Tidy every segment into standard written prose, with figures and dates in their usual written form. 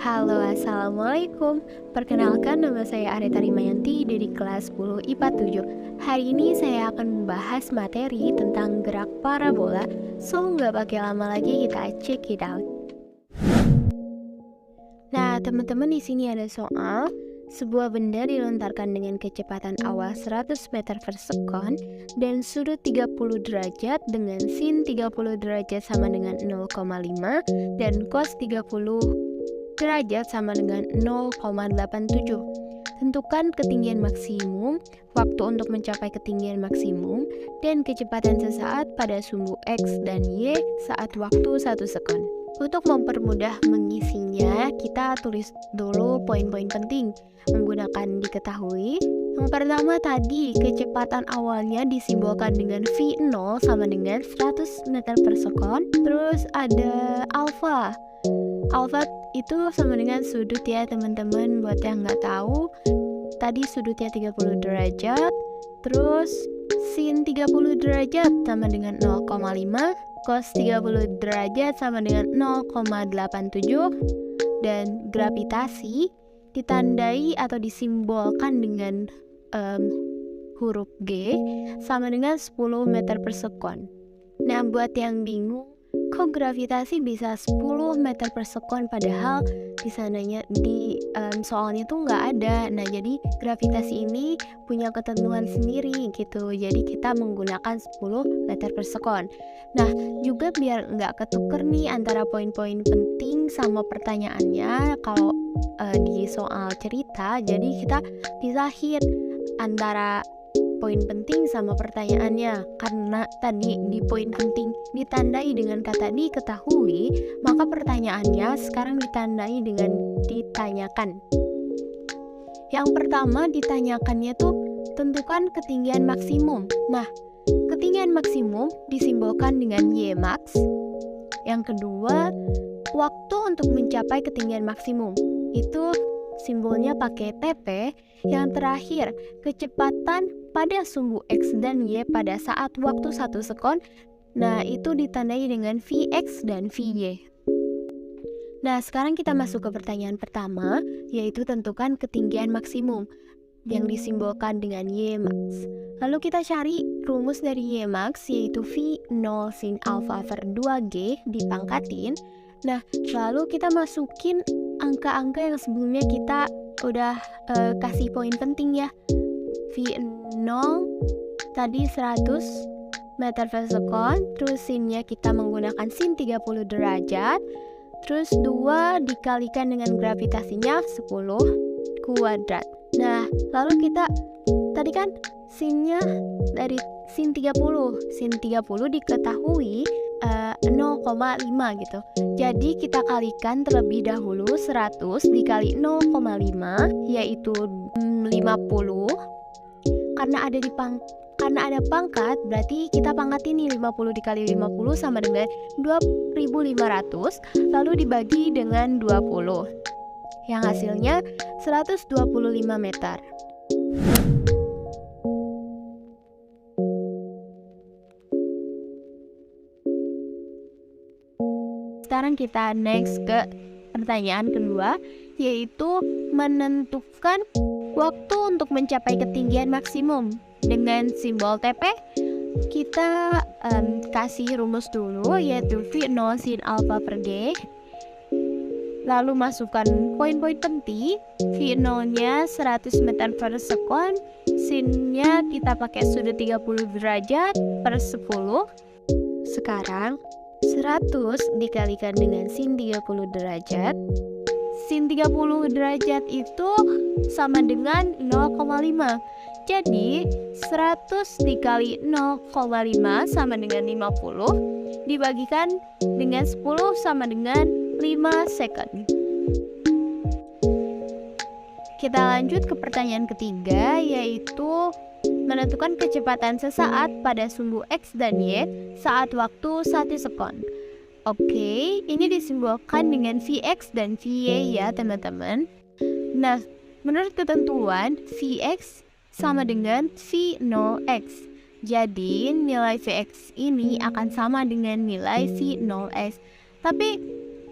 Halo, Assalamualaikum. Perkenalkan, nama saya Areta Rimayanti dari kelas 10 IPA 7. Hari ini saya akan membahas materi tentang gerak parabola. So, nggak pakai lama lagi, kita check it out. Nah, teman-teman, di sini ada soal. Sebuah benda dilontarkan dengan kecepatan awal 100 meter per sekon dan sudut 30 derajat dengan sin 30 derajat sama dengan 0,5 dan cos 30 derajat sama dengan 0,87. Tentukan ketinggian maksimum, waktu untuk mencapai ketinggian maksimum, dan kecepatan sesaat pada sumbu X dan Y saat waktu 1 sekon. Untuk mempermudah mengisinya, kita tulis dulu poin-poin penting menggunakan diketahui. Yang pertama tadi, kecepatan awalnya disimbolkan dengan V0 sama dengan 100 meter per sekon. Terus ada alfa. Alfa itu sama dengan sudut ya teman-teman, buat yang nggak tahu. Tadi sudutnya 30 derajat, terus sin 30 derajat sama dengan 0,5, cos 30 derajat sama dengan 0,87, dan gravitasi ditandai atau disimbolkan dengan huruf G sama dengan 10 meter per sekon. Nah, buat yang bingung, kok gravitasi bisa 10 meter per sekon padahal di sananya soalnya tuh nggak ada. Nah, jadi gravitasi ini punya ketentuan sendiri gitu. Jadi kita menggunakan 10 meter per sekon. Nah, juga biar nggak ketuker nih antara poin-poin penting sama pertanyaannya kalau di soal cerita, jadi kita pisahin antara poin penting sama pertanyaannya. Karena tadi di poin penting ditandai dengan kata diketahui, maka pertanyaannya sekarang ditandai dengan ditanyakan. Yang pertama ditanyakannya tuh tentukan ketinggian maksimum. Nah, ketinggian maksimum disimbolkan dengan Y max. Yang kedua, waktu untuk mencapai ketinggian maksimum itu simbolnya pakai TP. Yang terakhir, kecepatan pada sumbu X dan Y pada saat waktu 1 sekon. Nah, itu ditandai dengan Vx dan Vy. Nah, sekarang kita masuk ke pertanyaan pertama, yaitu tentukan ketinggian maksimum yang disimbolkan dengan Y max. Lalu kita cari rumus dari Y max, yaitu V0 sin alfa per 2G dipangkatin. Nah, lalu kita masukin angka-angka yang sebelumnya kita udah kasih poin penting ya. V0 tadi 100 meter per sekon, terus sinnya kita menggunakan sin 30 derajat, terus 2 dikalikan dengan gravitasinya 10 kuadrat. Nah, lalu kita tadi kan sinnya dari sin 30 diketahui 0,5 gitu. Jadi kita kalikan terlebih dahulu 100 dikali 0,5 yaitu 50. Karena ada pangkat, berarti kita pangkatin nih 50 dikali 50 sama dengan 2500, lalu dibagi dengan 20. Yang hasilnya 125 meter. Sekarang kita next ke pertanyaan kedua, yaitu menentukan waktu untuk mencapai ketinggian maksimum. Dengan simbol TP, kita kasih rumus dulu, yaitu V0 sin alfa per G. Lalu masukkan poin-poin penting. V0-nya 100 meter per sekon, sin-nya kita pakai sudut 30 derajat per 10. Sekarang 100 dikalikan dengan sin 30 derajat. Sin 30 derajat itu sama dengan 0,5. Jadi 100 dikali 0,5 sama dengan 50, dibagikan dengan 10 sama dengan 5 second. Kita lanjut ke pertanyaan ketiga, yaitu menentukan kecepatan sesaat pada sumbu X dan Y saat waktu 1 sekon. Oke, ini disimbolkan dengan Vx dan Vy ya teman-teman. Nah, menurut ketentuan Vx sama dengan V0x. Jadi nilai Vx ini akan sama dengan nilai V0x. Tapi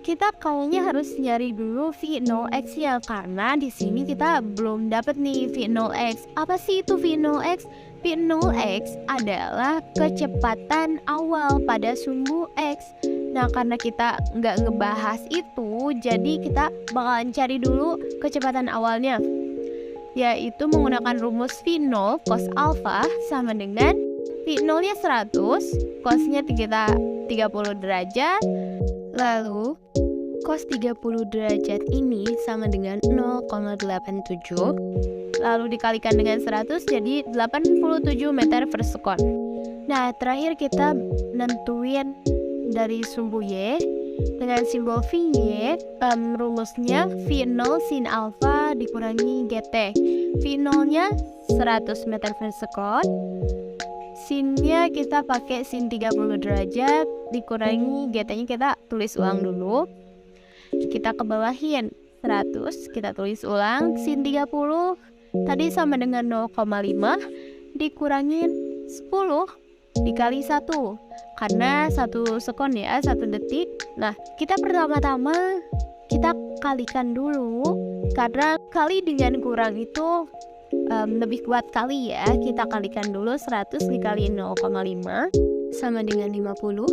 kita kayaknya harus nyari dulu V0x ya, karena di sini kita belum dapat nih V0x. Apa sih itu V0x? V0x adalah kecepatan awal pada sumbu X. Nah, karena kita nggak ngebahas itu, jadi kita bakalan cari dulu kecepatan awalnya, yaitu menggunakan rumus V0 cos alpha sama dengan V0 nya 100, cosnya kita 30 derajat, lalu cos 30 derajat ini sama dengan 0,87, lalu dikalikan dengan 100 jadi 87 meter per sekon. Nah, terakhir kita nentuin dari sumbu Y dengan simbol VY, rumusnya V0 sin alpha dikurangi GT. V0 nya 100 meter per sekon, sinnya kita pakai sin 30 derajat dikurangi GT-nya kita tulis ulang dulu. Kita kebawahin 100, kita tulis ulang sin 30 tadi sama dengan 0,5 dikurangin 10 dikali 1, karena 1 sekon ya, 1 detik. Nah, kita pertama-tama kita kalikan dulu, karena kali dengan kurang itu lebih kuat kali ya. Kita kalikan dulu 100 dikali 0,5 sama dengan 50,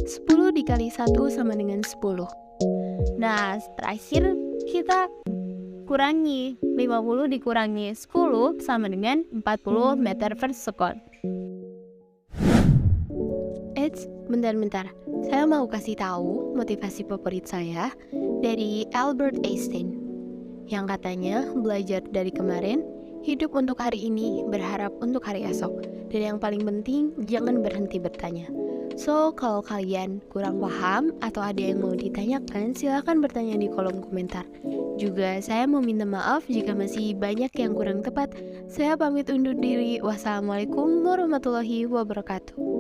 10 dikali 1 sama dengan 10. Nah, terakhir kita kurangi 50 dikurangi 10 sama dengan 40 meter per sekon. Bentar, saya mau kasih tahu motivasi favorit saya dari Albert Einstein yang katanya belajar dari kemarin, hidup untuk hari ini, berharap untuk hari esok, dan yang paling penting jangan berhenti bertanya. So, kalau kalian kurang paham atau ada yang mau ditanyakan, silahkan bertanya di kolom komentar. Juga saya mau minta maaf jika masih banyak yang kurang tepat. Saya pamit undur diri. Wassalamualaikum warahmatullahi wabarakatuh.